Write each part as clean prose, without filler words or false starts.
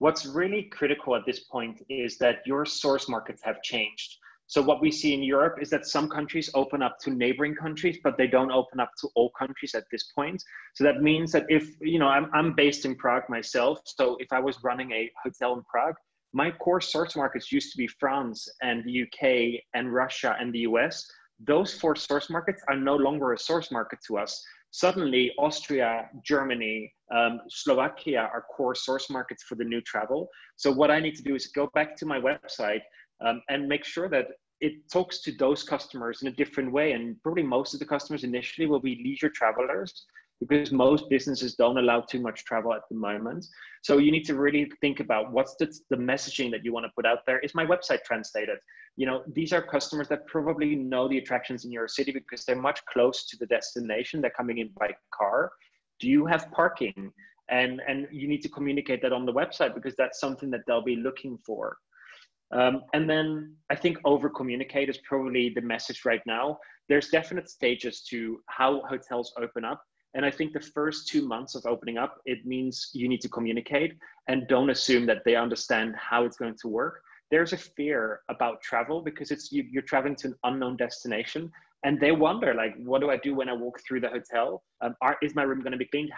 What's really critical at this point is that your source markets have changed. So what we see in Europe is that some countries open up to neighboring countries, but they don't open up to all countries at this point. So that means that if, I'm based in Prague myself. So if I was running a hotel in Prague, my core source markets used to be France and the UK and Russia and the US. Those four source markets are no longer a source market to us. Suddenly, Austria, Germany, Slovakia are core source markets for the new travel. So what I need to do is go back to my website and make sure that it talks to those customers in a different way. And probably most of the customers initially will be leisure travelers, because most businesses don't allow too much travel at the moment. So you need to really think about what's the messaging that you want to put out there. Is my website translated? These are customers that probably know the attractions in your city because they're much close to the destination. They're coming in by car. Do you have parking? And you need to communicate that on the website because that's something that they'll be looking for. And then I think over communicate is probably the message right now. There's definite stages to how hotels open up. And I think the first 2 months of opening up, it means you need to communicate and don't assume that they understand how it's going to work. There's a fear about travel because you're traveling to an unknown destination, and they wonder, like, what do I do when I walk through the hotel? Is my room going to be cleaned?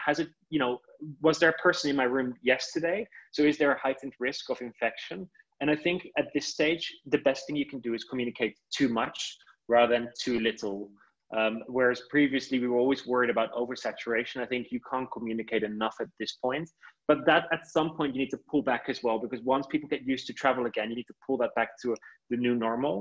Was there a person in my room yesterday? So is there a heightened risk of infection? And I think at this stage, the best thing you can do is communicate too much rather than too little. Whereas previously we were always worried about oversaturation. I think you can't communicate enough at this point, but that at some point you need to pull back as well, because once people get used to travel again, you need to pull that back to the new normal.